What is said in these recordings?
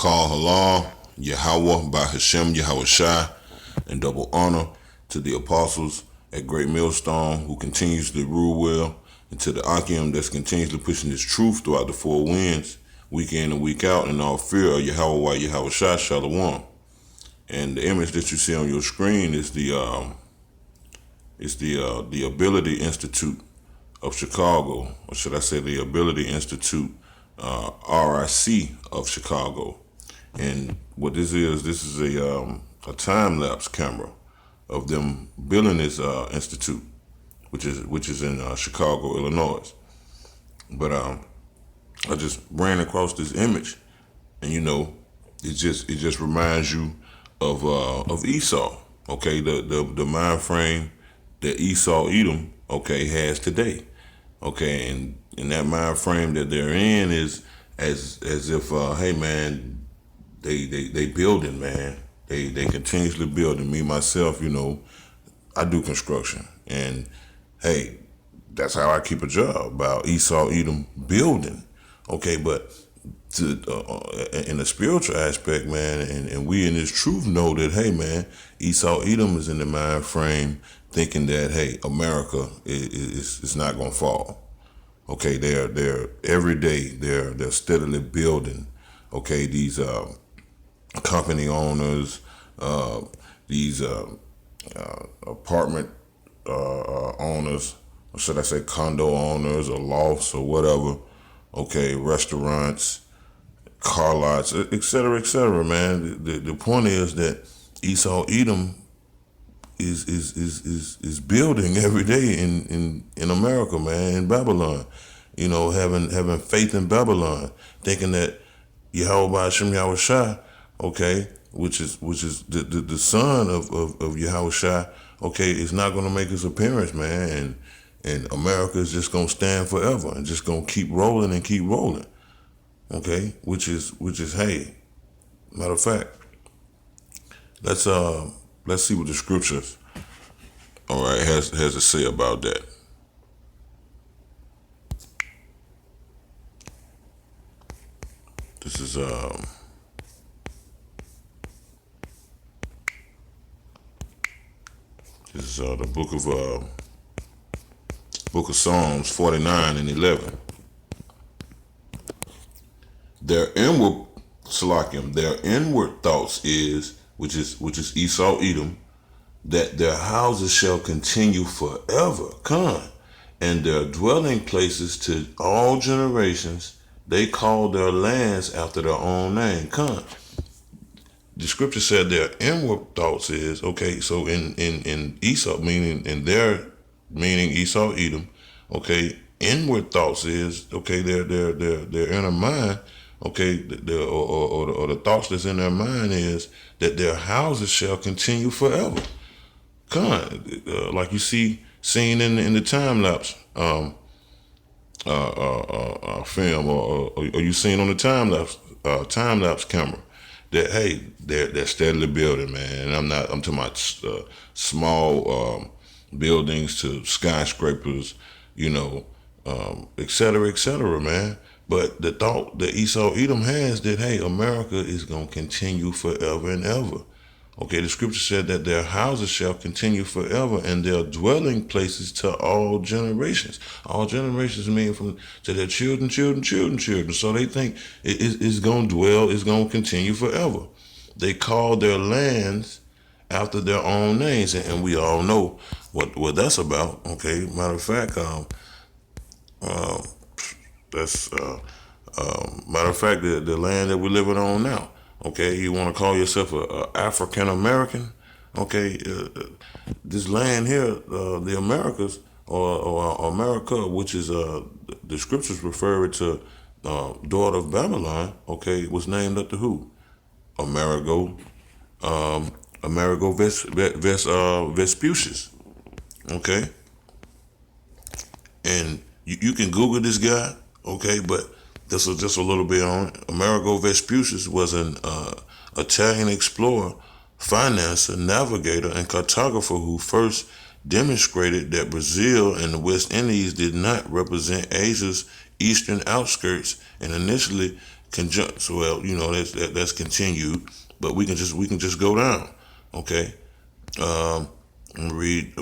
Call halal, Yahweh by Hashem Yahweh Shai, and double honor to the apostles at Great Millstone who continues to rule well, and to the Akim that's continuously pushing this truth throughout the four winds, week in and week out, in all fear of Yahweh Yahweh Shai Shalom. And the image that you see on your screen is the Ability Institute of Chicago, or should I say the Ability Institute RIC of Chicago. And what this is a time lapse camera of them building this institute, which is in Chicago, Illinois. But I just ran across this image, and it just reminds you of Esau. Okay, the mind frame that Esau Edom has today. Okay, and in that mind frame that they're in is as if hey man, they building, man. They continuously building. Me myself, I do construction, and hey, that's how I keep a job, about Esau Edom building. Okay, but in the spiritual aspect, man, and we in this truth know that, hey man, Esau Edom is in the mind frame thinking that, hey, America is not gonna fall. Okay, they're every day they're steadily building. Okay, these company owners, these apartment owners, or should I say condo owners or lofts or whatever. Okay, restaurants, car lots, et cetera, man. The point is that Esau Edom is building every day in America, man, in Babylon. Having faith in Babylon, thinking that Yahweh Hashem Yahweh Shai, okay, which is the son of Yahweh Shai, okay, is not gonna make his appearance, man, and America is just gonna stand forever and just gonna keep rolling and keep rolling. Okay, which is hey, matter of fact, let's see what the scriptures has to say about that. This is the book of Psalms 49 and 11. Their inward thoughts is, which is Esau Edom, that their houses shall continue forever, and their dwelling places to all generations. They call their lands after their own name, The scripture said their inward thoughts is, okay, so in Esau, meaning Esau Edom, okay, inward thoughts is, okay, their inner mind, okay, or the thoughts that's in their mind is that their houses shall continue forever. Like you seen in the time lapse film, or you seen on the time lapse camera, that hey, they're steadily building, man. And I'm talking about small buildings to skyscrapers, et cetera, man. But the thought that Esau Edom has that, hey, America is gonna continue forever and ever. Okay, the scripture said that their houses shall continue forever, and their dwelling places to all generations. All generations mean to their children. So they think it's going to dwell, it's going to continue forever. They call their lands after their own names, and we all know what that's about. Okay, matter of fact, the land that we're living on now. Okay, you want to call yourself a African American? Okay, this land here, the Americas, or America, which is the scriptures refer to daughter of Babylon. Okay, was named after who? Amerigo Vespucius. Okay, and you can Google this guy. Okay, but this is just a little bit on it. Amerigo Vespucius was an Italian explorer, financier, navigator, and cartographer who first demonstrated that Brazil and the West Indies did not represent Asia's eastern outskirts, and initially conjunct. So, well, that's continued, but we can just go down. Okay. I'm gonna read.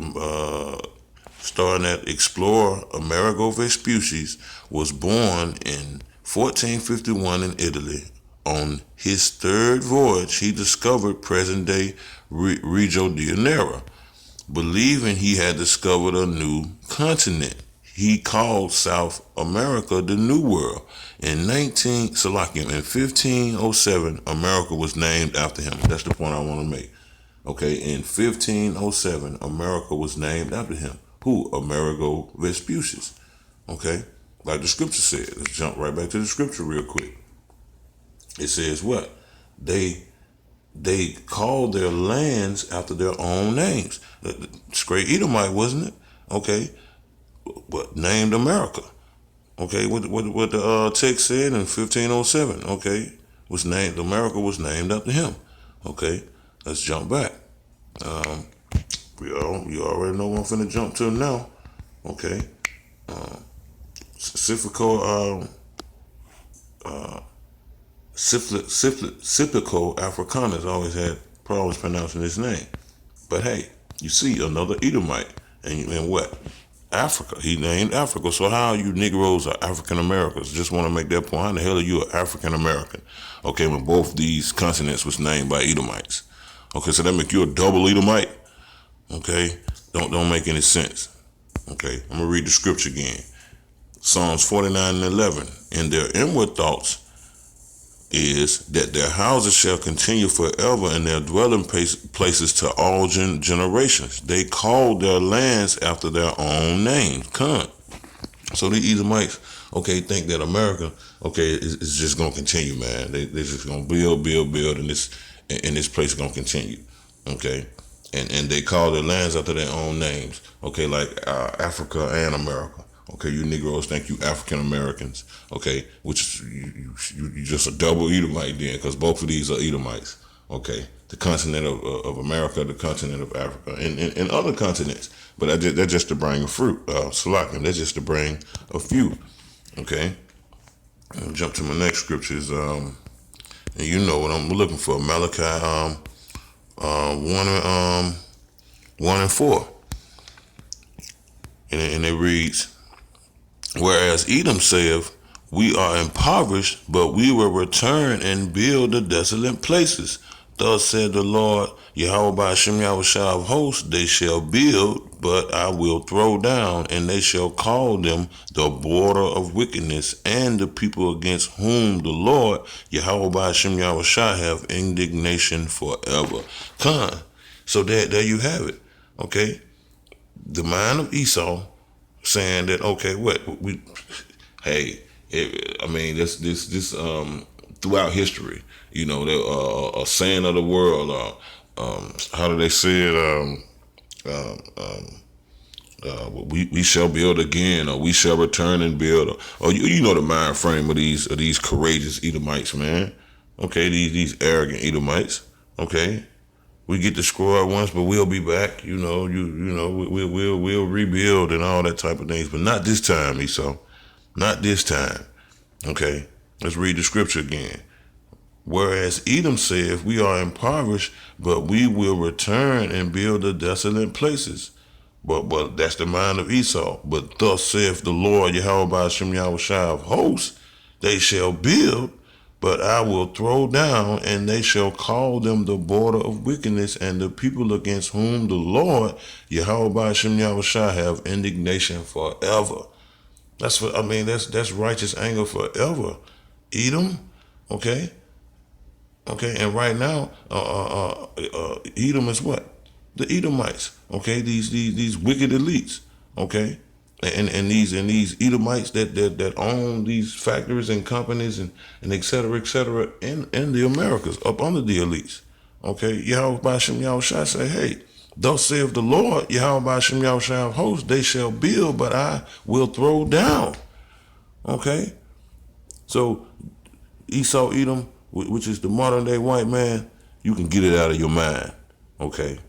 Starting at Explorer Amerigo Vespucci was born in 1451 in Italy. On his third voyage, he discovered present-day Rio de Janeiro, believing he had discovered a new continent. He called South America the New World. In 1507, America was named after him. That's the point I want to make. Okay, in 1507, America was named after him. Who? Amerigo Vespucci. Okay, like the scripture said. Let's jump right back to the scripture real quick. It says what? They called their lands after their own names. It's great Edomite, wasn't it? Okay, but named America. Okay, what the text said in 1507. Okay, was named America was named after him. Okay, let's jump back. You already know what I'm finna jump to now. Okay, Scipico Africanus always had problems pronouncing his name. But hey, you see another Edomite, and what? Africa. He named Africa. So how you Negroes are African Americans? Just want to make that point. How the hell are you an African American? Okay, when both these continents was named by Edomites. Okay, so that make you a double Edomite. Okay, don't make any sense. Okay, I'm gonna read the scripture again. Psalms 49 and 11. In their inward thoughts is that their houses shall continue forever and their dwelling places to all generations. They called their lands after their own names. So the Edomites, okay, think that America, okay, is just gonna continue, man. They're just gonna build, and this place is gonna continue. Okay. And they call their lands after their own names. Okay, like Africa and America. Okay, you Negroes think you African Americans. Okay, which you just a double Edomite then, because both of these are Edomites. Okay, the continent of America, the continent of Africa, and other continents. But that's just to bring a fruit. Salakim, that's just to bring a few. Okay, I'll jump to my next scriptures. And you know what I'm looking for. Malachi 1 and 4. And it reads, whereas Edom saith, we are impoverished, but we will return and build the desolate places. Thus said the Lord, Yahweh by Hashem Yahushua of hosts, they shall build, but I will throw down, and they shall call them the border of wickedness, and the people against whom the Lord, Yahweh by Hashem Yahushua, have indignation forever. So there you have it. Okay, the mind of Esau saying that, okay, this throughout history, a saying of the world, how do they say it? We shall build again, or we shall return and build, or you know the mind frame of these courageous Edomites, man. Okay, these arrogant Edomites. Okay, we get destroyed once, but we'll be back. We'll rebuild and all that type of things, but not this time, Esau. Not this time. Okay, let's read the scripture again. Whereas Edom saith, we are impoverished, but we will return and build the desolate places. But that's the mind of Esau. But thus saith the Lord, Yahweh by Hashem Yahushua of hosts, they shall build, but I will throw down, and they shall call them the border of wickedness, and the people against whom the Lord, Yahweh by Hashem Yahushua, have indignation forever. That's righteous anger forever. Edom, okay? Okay, and right now, Edom is what? The Edomites, okay? These wicked elites, okay? And these Edomites that own these factories and companies and et cetera, in the Americas, up under the elites. Okay, Yahweh B'Hashem Yahushua say, hey, thus saith the Lord, Yahweh B'Hashem Yahushua of hosts, they shall build, but I will throw down. Okay? So Esau Edom, which is the modern day white man, you can get it out of your mind. Okay?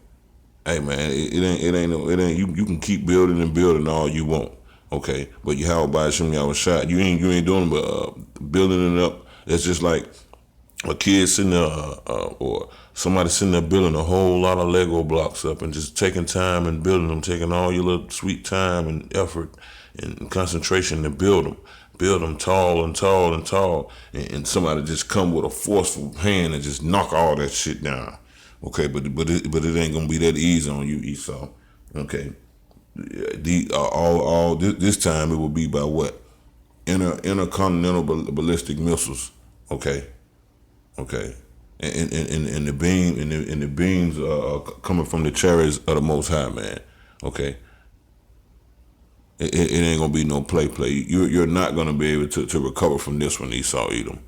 Hey man, it ain't you can keep building and building all you want, okay? But Yahweh by Hashem Yahushua, you ain't doing but building it up It's just like a kid sitting there, or somebody sitting there building a whole lot of Lego blocks up and just taking time and building them, taking all your little sweet time and effort and concentration to build them tall and tall and tall, and somebody just come with a forceful hand and just knock all that shit down. Okay, but it ain't gonna be that easy on you, Esau. Okay, this time it will be by what? Intercontinental ballistic missiles. Okay, okay, and the beams are coming from the chariots of the Most High, man. Okay, it ain't gonna be no play. You're not gonna be able to recover from this one, Esau Edom.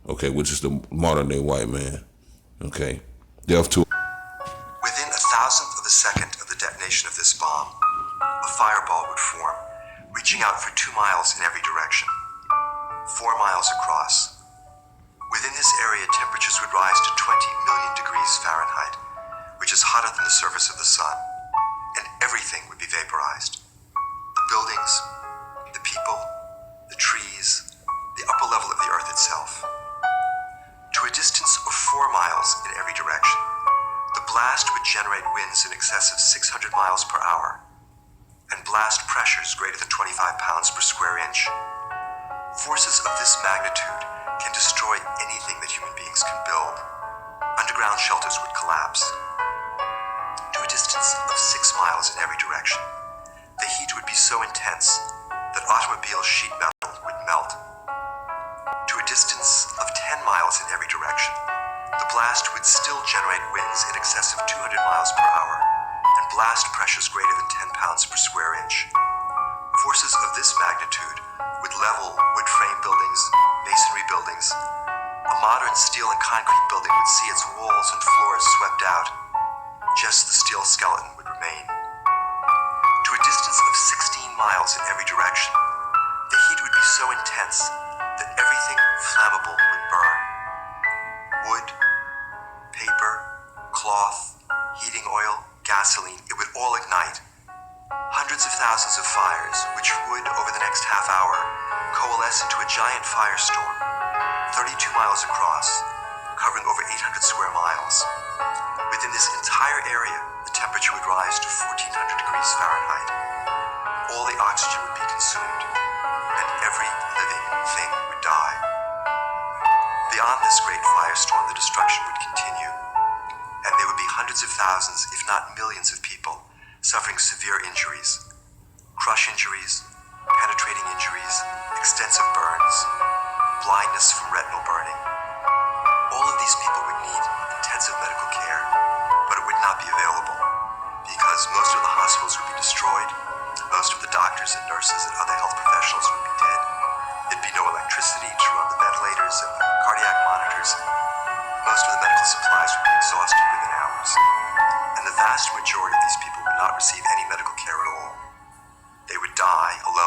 Okay, which is the modern day white man. Okay, death to. Within a thousandth of a second of the detonation of this bomb, a fireball would form, reaching out for 2 miles in every direction, 4 miles across. Within this area, temperatures would rise to 20 million degrees Fahrenheit, which is hotter than the surface of the sun, and everything would be vaporized. The buildings, the people, the trees, the upper level of the earth itself. To a distance of 4 miles in every direction, the blast would generate winds in excess of 600 miles per hour, and blast pressures greater than 25 pounds per square inch. Forces of this magnitude can destroy anything that human beings can build. Underground shelters would collapse. To a distance of 6 miles in every direction, the heat would be so intense that automobile sheet metal would melt. To a distance of 10 miles in every direction, the blast would still generate winds in excess of 200 miles per hour and blast pressures greater than 10 pounds per square inch. Forces of this magnitude would level wood frame buildings, masonry buildings. A modern steel and concrete building would see its walls and floors swept out. Just the steel skeleton would remain. To a distance of 16 miles in every direction, the heat would be so intense that everything flammable would burn. Wood, paper, cloth, heating oil, gasoline, it would all ignite. Hundreds of thousands of fires, which would, over the next half hour, coalesce into a giant firestorm, 32 miles across, covering over 800 square miles. Within this entire area, the temperature would rise to 1400 degrees Fahrenheit. All the oxygen would be consumed, and every living thing would die. Beyond this great firestorm, the destruction would continue, and there would be hundreds of thousands, if not millions of people, suffering severe injuries, crush injuries, penetrating injuries, extensive burns, blindness from retinal burning. All of these people would need intensive medical care, but it would not be available because most of the hospitals would be destroyed, most of the doctors and nurses and other health professionals would be dead. There'd be no electricity to run the ventilators and the cardiac monitors. Most of the medical supplies would be exhausted within hours, and the vast majority of these people would not receive any medical care at all. They would die alone